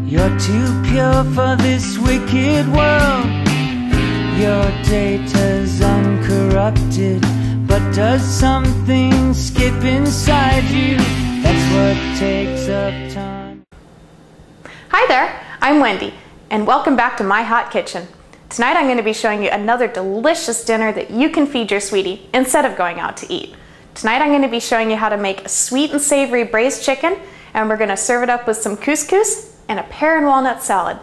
You're too pure for this wicked world. Your data's uncorrupted, but does something skip inside you? That's what takes up time. Hi there, I'm Wendy, and welcome back to My Hot Kitchen. Tonight I'm going to be showing you another delicious dinner that you can feed your sweetie instead of going out to eat. Tonight I'm going to be showing you how to make a sweet and savory braised chicken, and we're going to serve it up with some couscous and a pear and walnut salad.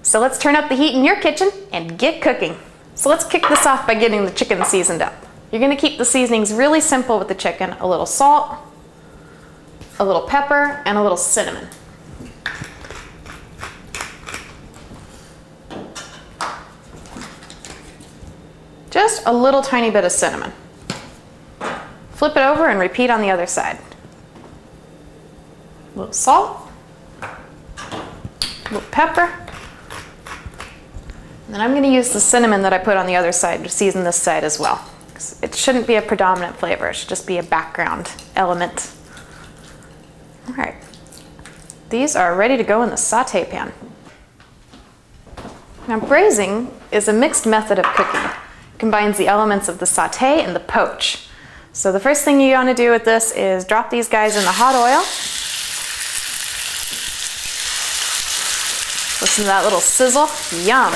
So let's turn up the heat in your kitchen and get cooking. So let's kick this off by getting the chicken seasoned up. You're going to keep the seasonings really simple with the chicken. A little salt, a little pepper, and a little cinnamon. Just a little tiny bit of cinnamon. Flip it over and repeat on the other side. A little salt, a little pepper, and then I'm going to use the cinnamon that I put on the other side to season this side as well. It shouldn't be a predominant flavor, it should just be a background element. Alright, these are ready to go in the saute pan. Now braising is a mixed method of cooking. It combines the elements of the saute and the poach. So the first thing you want to do with this is drop these guys in the hot oil. Listen to that little sizzle. Yum.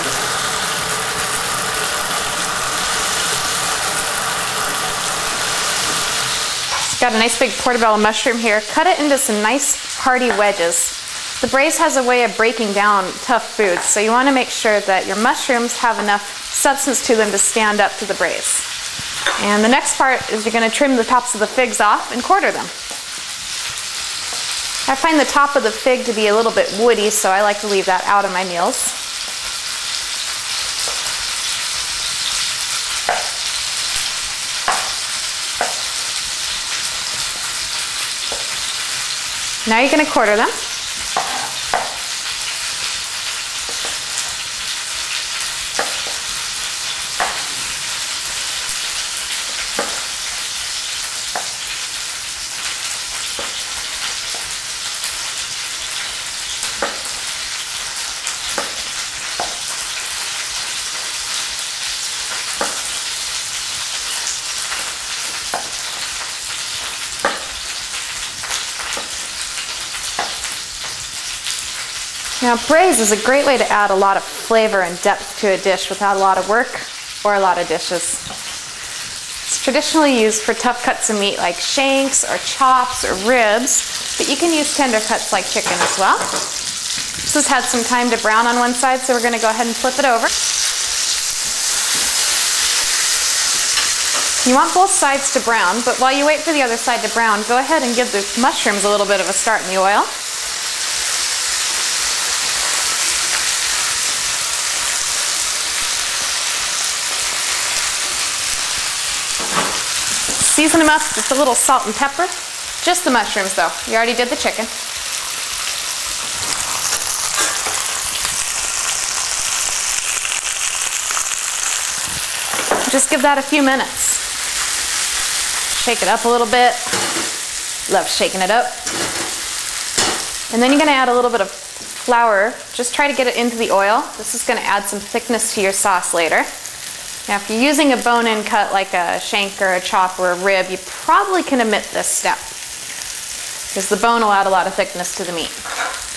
Got a nice big portobello mushroom here. Cut it into some nice hearty wedges. The braise has a way of breaking down tough foods, so you want to make sure that your mushrooms have enough substance to them to stand up to the braise. And the next part is you're going to trim the tops of the figs off and quarter them. I find the top of the fig to be a little bit woody, so I like to leave that out of my meals. Now you're going to quarter them. Now braise is a great way to add a lot of flavor and depth to a dish without a lot of work or a lot of dishes. It's traditionally used for tough cuts of meat like shanks or chops or ribs, but you can use tender cuts like chicken as well. This has had some time to brown on one side, so we're going to go ahead and flip it over. You want both sides to brown, but while you wait for the other side to brown, go ahead and give the mushrooms a little bit of a start in the oil. Season them up with a little salt and pepper. Just the mushrooms though. You already did the chicken. Just give that a few minutes. Shake it up a little bit. Love shaking it up. And then you're going to add a little bit of flour. Just try to get it into the oil. This is going to add some thickness to your sauce later. Now if you're using a bone-in cut like a shank or a chop or a rib, you probably can omit this step because the bone will add a lot of thickness to the meat.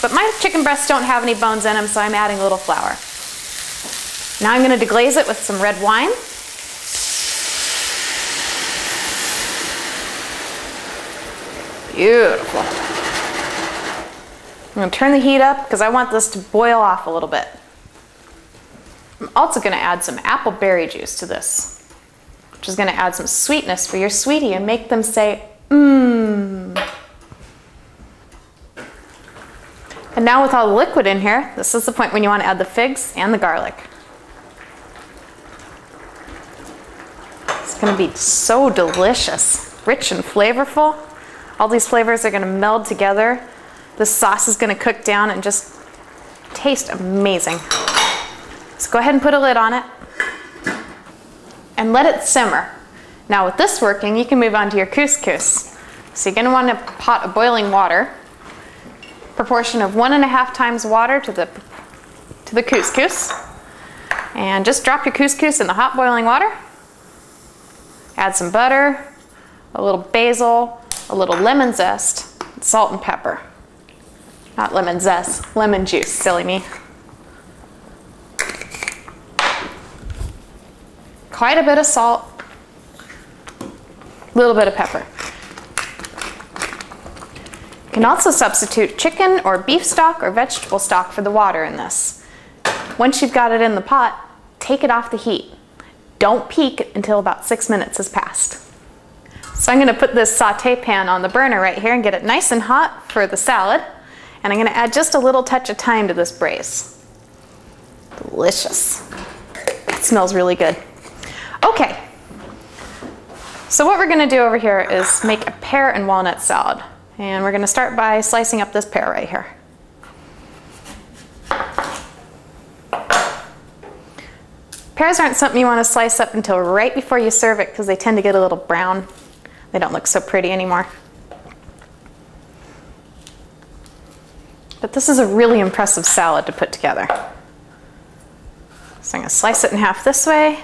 But my chicken breasts don't have any bones in them, so I'm adding a little flour. Now I'm going to deglaze it with some red wine. Beautiful. I'm going to turn the heat up because I want this to boil off a little bit. I'm also going to add some apple berry juice to this, which is going to add some sweetness for your sweetie and make them say, mmm. And now with all the liquid in here, this is the point when you want to add the figs and the garlic. It's going to be so delicious, rich and flavorful. All these flavors are going to meld together. The sauce is going to cook down and just taste amazing. So go ahead and put a lid on it and let it simmer. Now with this working, you can move on to your couscous. So you're going to want a pot of boiling water. proportion of 1.5 times water to the Cous Cous. And just drop your Cous Cous in the hot boiling water. Add some butter, a little basil, a little lemon zest, salt and pepper. Not lemon zest, lemon juice, silly me. Quite a bit of salt, a little bit of pepper. You can also substitute chicken or beef stock or vegetable stock for the water in this. Once you've got it in the pot, take it off the heat. Don't peek until about 6 minutes has passed. So I'm going to put this saute pan on the burner right here and get it nice and hot for the salad. And I'm going to add just a little touch of thyme to this braise. Delicious. It smells really good. Okay, so what we're going to do over here is make a pear and walnut salad. And we're going to start by slicing up this pear right here. Pears aren't something you want to slice up until right before you serve it because they tend to get a little brown. They don't look so pretty anymore. But this is a really impressive salad to put together. So I'm going to slice it in half this way.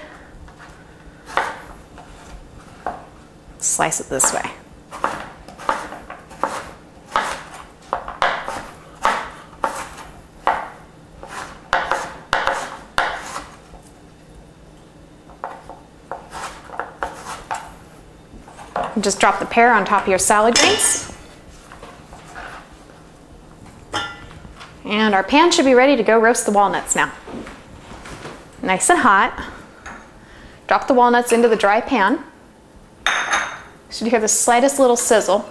Slice it this way. And just drop the pear on top of your salad greens. And our pan should be ready to go roast the walnuts now. Nice and hot. Drop the walnuts into the dry pan. You should hear the slightest little sizzle.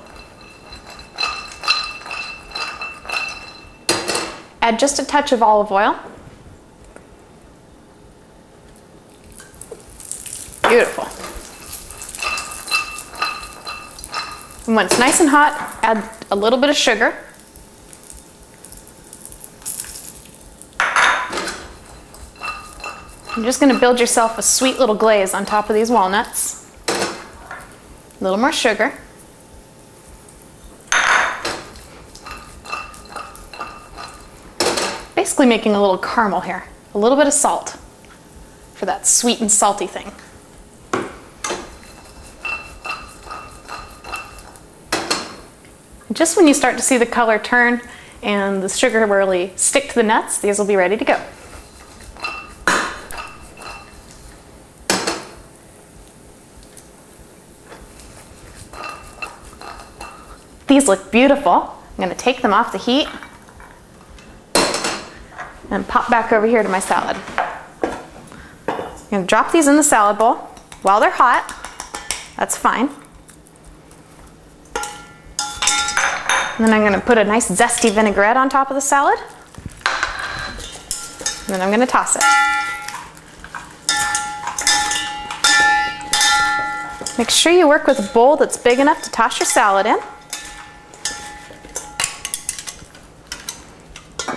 Add just a touch of olive oil. Beautiful. And when it's nice and hot, add a little bit of sugar. You're just going to build yourself a sweet little glaze on top of these walnuts. A little more sugar. Basically making a little caramel here. A little bit of salt for that sweet and salty thing. Just when you start to see the color turn and the sugar really stick to the nuts, these will be ready to go. These look beautiful. I'm going to take them off the heat and pop back over here to my salad. I'm going to drop these in the salad bowl while they're hot. That's fine. And then I'm going to put a nice zesty vinaigrette on top of the salad. And then I'm going to toss it. Make sure you work with a bowl that's big enough to toss your salad in.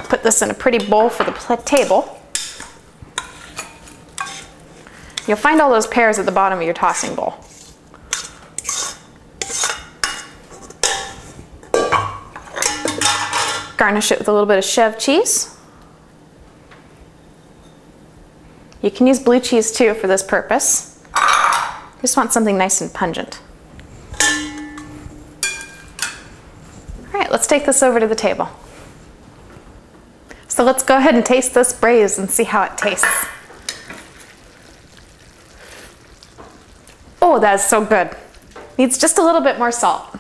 Put this in a pretty bowl for the table. You'll find all those pears at the bottom of your tossing bowl. Garnish it with a little bit of chev cheese. You can use blue cheese too for this purpose. Just want something nice and pungent. All right, let's take this over to the table. So let's go ahead and taste this braise and see how it tastes. Oh, that is so good. Needs just a little bit more salt.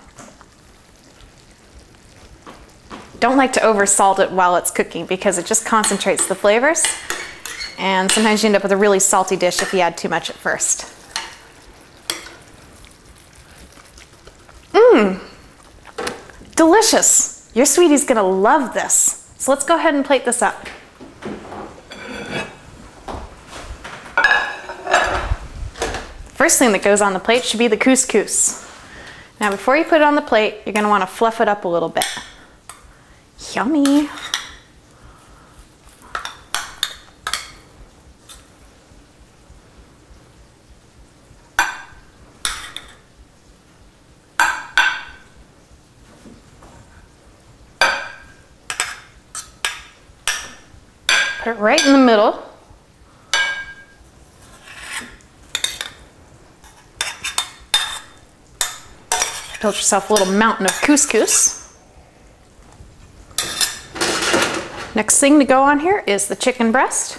Don't like to over salt it while it's cooking because it just concentrates the flavors. And sometimes you end up with a really salty dish if you add too much at first. Mmm, delicious. Your sweetie's gonna love this. So let's go ahead and plate this up. First thing that goes on the plate should be the Cous Cous. Now before you put it on the plate, you're gonna wanna fluff it up a little bit. Yummy. Put it right in the middle. Build yourself a little mountain of couscous. Next thing to go on here is the chicken breast.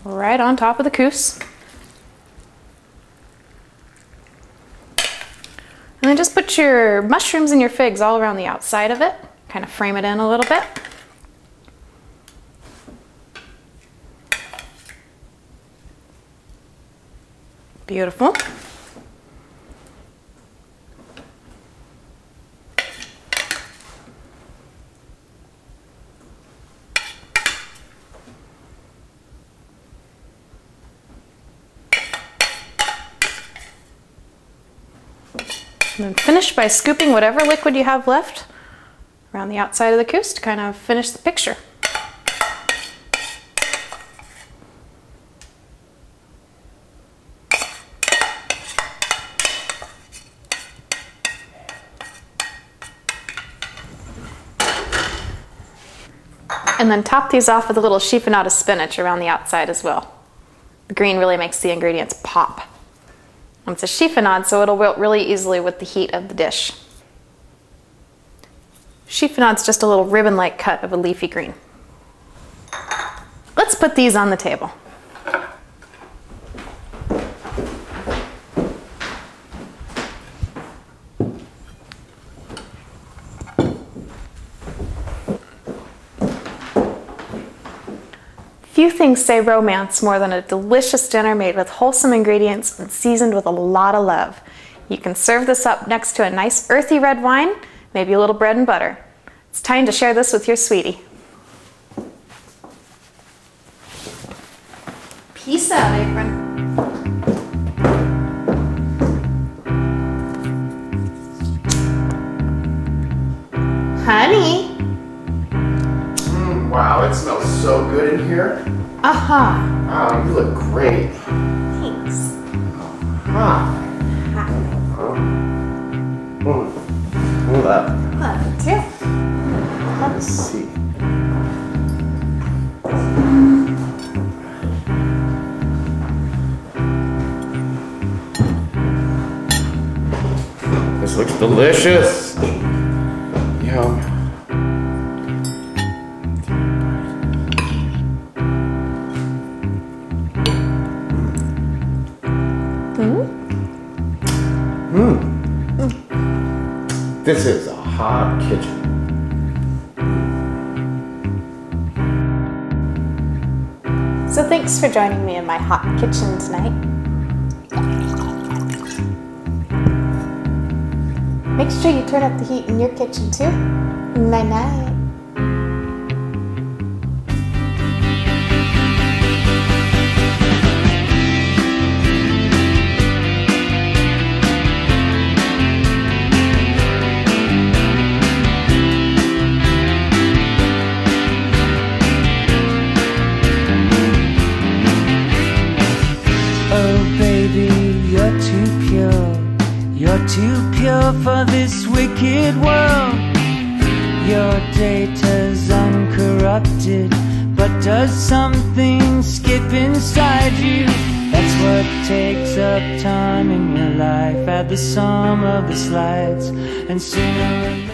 Right on top of the cous. And then just put your mushrooms and your figs all around the outside of it. Kind of frame it in a little bit. Beautiful. And then finish by scooping whatever liquid you have left around the outside of the cous to kind of finish the picture. And then top these off with a little chiffonade of spinach around the outside as well. The green really makes the ingredients pop. It's a chiffonade, so it'll wilt really easily with the heat of the dish. Chiffonade's just a little ribbon-like cut of a leafy green. Let's put these on the table. Few things say romance more than a delicious dinner made with wholesome ingredients and seasoned with a lot of love. You can serve this up next to a nice earthy red wine, maybe a little bread and butter. It's time to share this with your sweetie. Peace out, apron. Honey. Wow, it smells so good in here. Uh-huh. Wow, you look great. Thanks. Hi. Hold up. Love you too. Let's see. This looks delicious. Yum. This is a hot kitchen. So thanks for joining me in my hot kitchen tonight. Make sure you turn up the heat in your kitchen too. Night-night. You're too pure for this wicked world. Your data's uncorrupted, but does something skip inside you? That's what takes up time in your life. Add the sum of the slides, and sooner or later